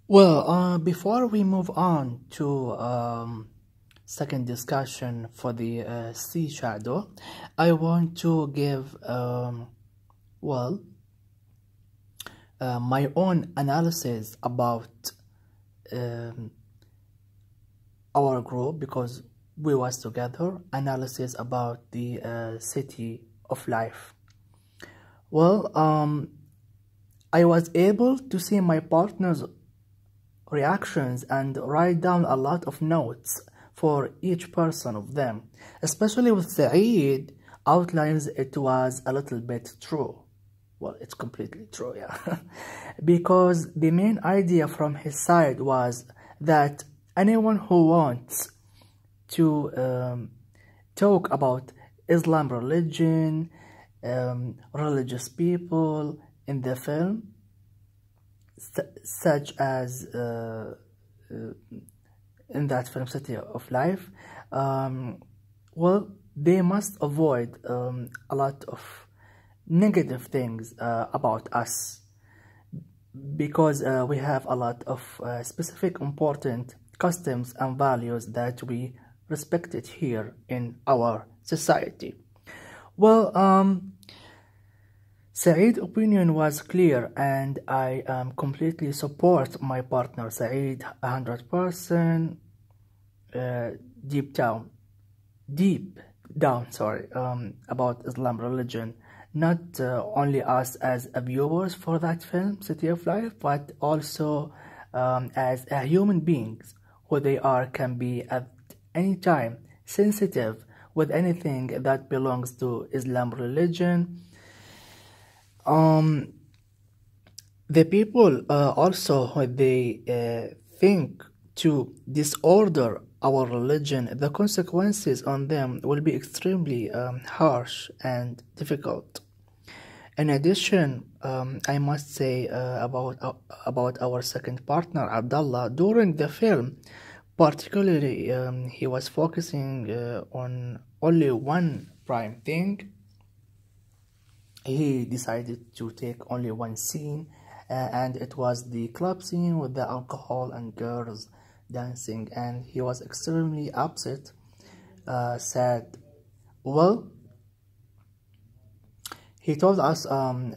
Before we move on to second discussion for the sea shadow, I want to give well my own analysis about um, our group because we was together. Analysis about the city of life. I was able to see my partner's reactions and write down a lot of notes for each person of them, especially with Saeed outlines. It was a little bit true. Well, it's completely true, yeah. Because the main idea from his side was that anyone who wants to talk about Islam religion, religious people in the film, such as in that film City of Life, they must avoid a lot of negative things about us, because we have a lot of specific important customs and values that we respected here in our society. Saeed's opinion was clear, and I completely support my partner Saeed 100%. Deep down, about Islam religion. Not only us as viewers for that film, City of Life, but also as human beings, who they are can be at any time sensitive with anything that belongs to Islam religion. The people also, when they think to disorder our religion, the consequences on them will be extremely harsh and difficult. In addition, I must say about our second partner, Abdullah, during the film, particularly he was focusing on only one prime thing. He decided to take only one scene, and it was the club scene with the alcohol and girls dancing, and he was extremely upset, sad. He told us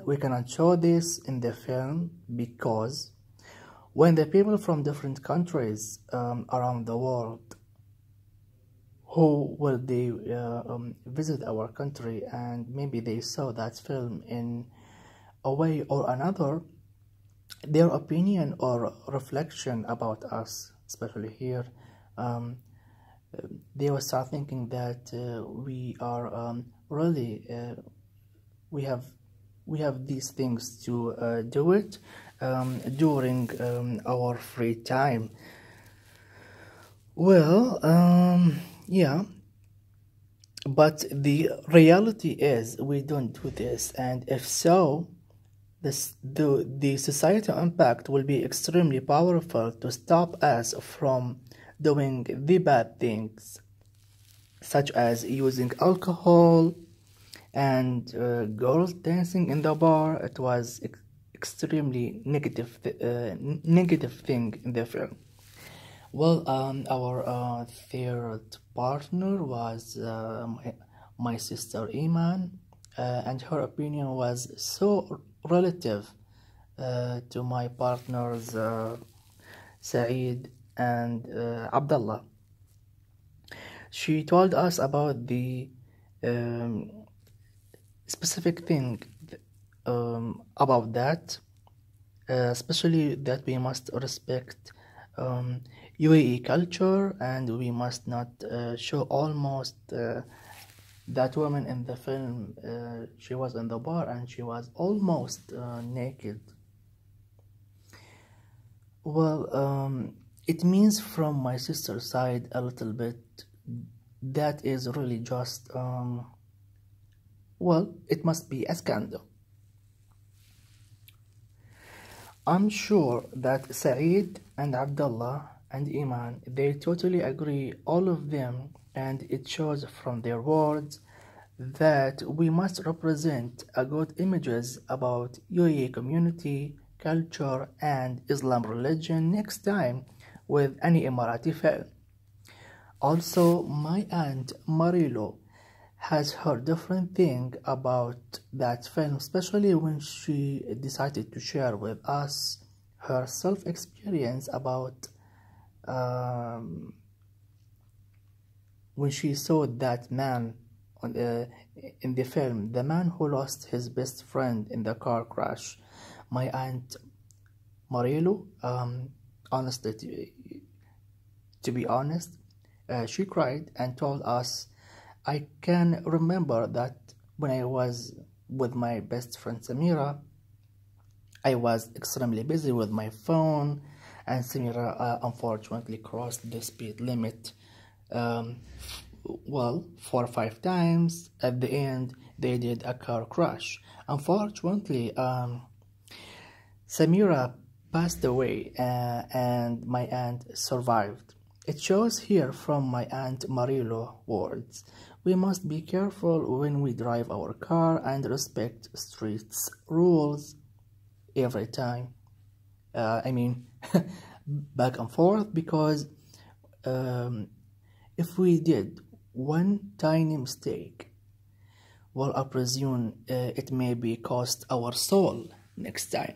we cannot show this in the film because when the people from different countries around the world who will they visit our country, and maybe they saw that film in a way or another, their opinion or reflection about us, especially here, they will start thinking that we are really we have these things to do it during our free time. Yeah, but the reality is we don't do this, and if so, the societal impact will be extremely powerful to stop us from doing the bad things, such as using alcohol and girls dancing in the bar. It was extremely negative thing in the film. Our third partner was my sister Iman, and her opinion was so relative to my partners Saeed and Abdullah. She told us about the specific thing about that, especially that we must respect UAE culture, and we must not show almost that woman in the film. She was in the bar and she was almost naked. It means from my sister's side a little bit that is really just it must be a scandal. I'm sure that Saeed and Abdullah and Iman, they totally agree, all of them, and it shows from their words that we must represent a good images about UAE community culture and Islam religion next time with any Emirati film. Also, my aunt Marilo has heard different thing about that film, especially when she decided to share with us her self-experience about when she saw that man in the film, the man who lost his best friend in the car crash. My aunt Marilo, honestly, to be honest, she cried and told us, I can remember that when I was with my best friend Samira, I was extremely busy with my phone, and Samira unfortunately crossed the speed limit. Well, 4 or 5 times. At the end, they did a car crash. Unfortunately, Samira passed away and my aunt survived. It shows here from my aunt Marilo words. We must be careful when we drive our car and respect streets rules every time. Back and forth, because if we did one tiny mistake, well, I presume it may be cost our soul next time.